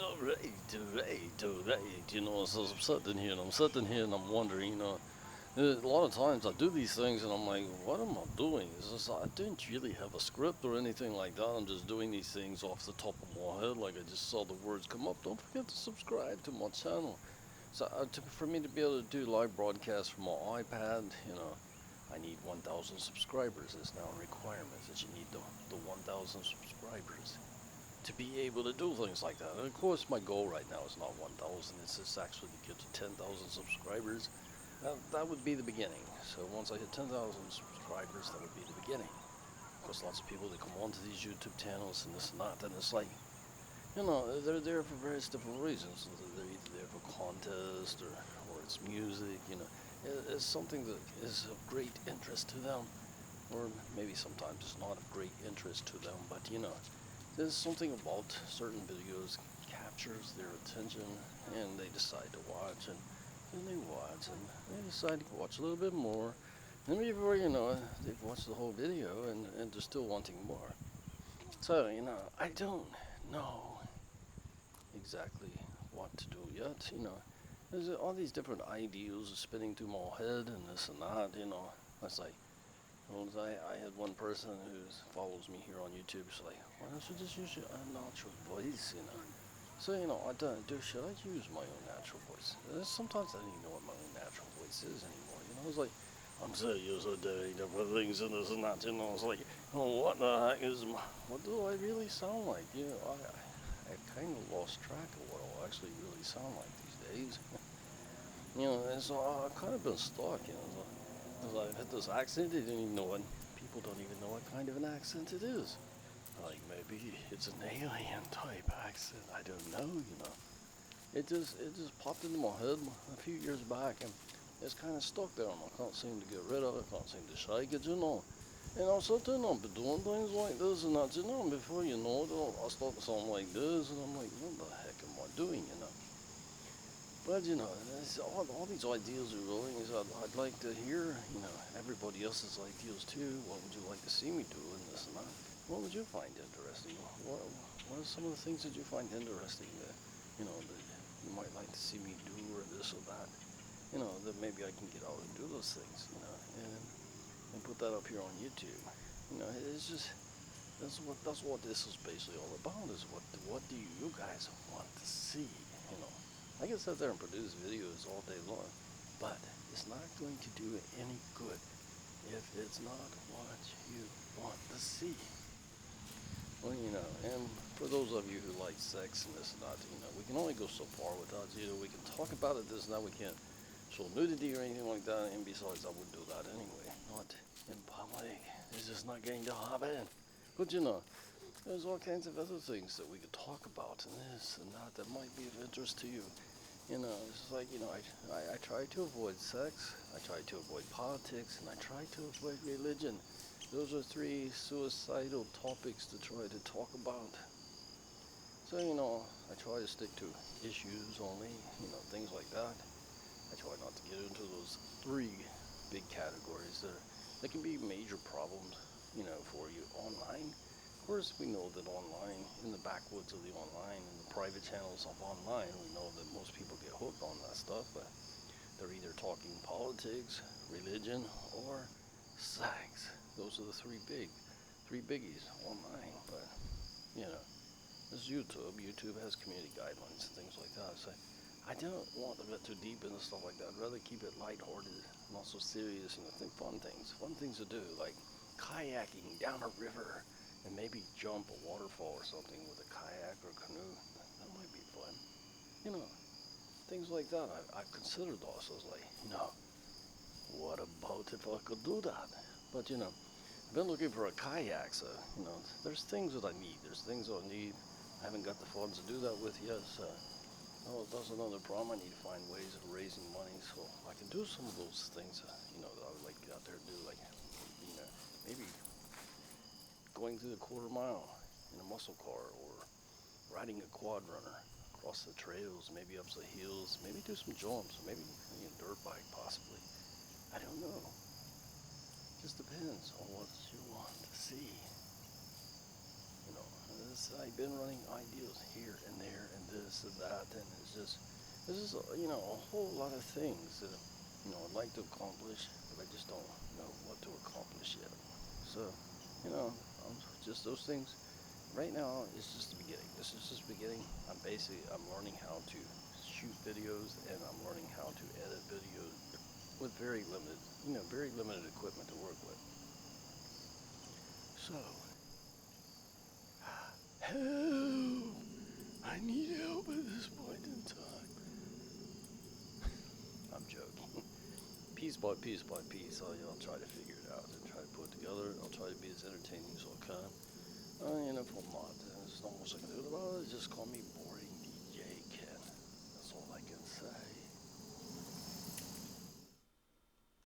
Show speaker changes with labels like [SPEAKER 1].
[SPEAKER 1] alright. So I'm sitting here and I'm wondering, a lot of times I do these things and I'm like, what am I doing? It's just, I didn't really have a script or anything like that. I'm just doing these things off the top of my head, like I just saw the words come up. Don't forget to subscribe to my channel. So for me to be able to do live broadcasts from my iPad, I need 1,000 subscribers. It's now a requirement that you need the 1,000 subscribers to be able to do things like that. And of course, my goal right now is not 1,000. It's just actually to get to 10,000 subscribers. That would be the beginning. So once I hit 10,000 subscribers, that would be the beginning. Of course, lots of people that come onto these YouTube channels and this and that, and it's like, they're there for various different reasons. They're either there for contest or it's music. It's something that is of great interest to them, or maybe sometimes it's not of great interest to them. But there's something about certain videos captures their attention, and they decide to watch, and they watch, and they decide to watch a little bit more. And before you know it, they've watched the whole video, and they're still wanting more. So I don't know exactly what to do yet. There's all these different ideas spinning through my head and this and that. It's like, I had one person who follows me here on YouTube. She's like, why don't you just use your natural voice? So, I don't do, should I use my own natural voice? Sometimes I don't even know what my own natural voice is anymore. It's like, I'm so used to doing different things and this and that. It's like, what the heck what do I really sound like? I kind of lost track of what I actually really sound like these days. And so I've kind of been stuck, because I've had this accent. They didn't even know what, people don't even know what kind of an accent it is. Like maybe it's an alien type accent. I don't know. It just popped into my head a few years back, and it's kind of stuck there, and I can't seem to get rid of it. I can't seem to shake it. And I'm sitting up doing things like this and that, and before you know it, I start to sound like this, and I'm like, what the heck am I doing? But it's all these ideas are going. I'd like to hear, everybody else's ideas too. What would you like to see me do in this and that? What would you find interesting? What are some of the things that you find interesting that you might like to see me do, or this or that? That maybe I can get out and do those things, and put that up here on YouTube. It's just that's what this is basically all about. Is what do you guys want to see? You know, I can sit there and produce videos all day long, but it's not going to do any good if it's not what you want to see. Well, and for those of you who like sex and this and that, we can only go so far without, we can talk about it, this and that, we can't show nudity or anything like that, and besides, I wouldn't do that anyway, not in public. It's just not going to happen. But there's all kinds of other things that we could talk about, and this and that might be of interest to you. It's like, I try to avoid sex, I try to avoid politics, and I try to avoid religion. Those are three suicidal topics to try to talk about. So, I try to stick to issues only, things like that. I try not to get into those three big categories that can be major problems, for you online. Of course, we know that online, in the backwoods of the online, in the private channels of online, we know that most people get hooked on that stuff, but they're either talking politics, religion, or sex. Those are the three biggies online. But you know, this YouTube. YouTube has community guidelines and things like that. So I don't want to get too deep into stuff like that. I'd rather keep it lighthearted, not so serious. Think fun things to do, like kayaking down a river, and maybe jump a waterfall or something with a kayak or canoe. That might be fun. You know, things like that. I've considered those. I was like, what about if I could do that? But I've been looking for a kayak, so there's things that I need. There's things I need. I haven't got the funds to do that with yet, so that's another problem. I need to find ways of raising money so I can do some of those things, that I would like to get out there and do, like, maybe going through the quarter mile in a muscle car, or riding a quad runner across the trails, maybe up the hills, maybe do some jumps, maybe dirt bike possibly. I don't know. Just depends on what you want to see. I've been running ideas here and there and this this is a whole lot of things that I'd like to accomplish, but I just don't know what to accomplish yet. So, just those things. Right now, it's just the beginning. This is just the beginning. I'm learning how to shoot videos, and I'm learning how to edit videos with very limited equipment to work with. So, help! I need help at this point in time. I'm joking. Piece by piece by piece, I'll try to figure it out and try to put it together. I'll try to be as entertaining as I can. And if I'm not, then there's not much I can do about it. Just call me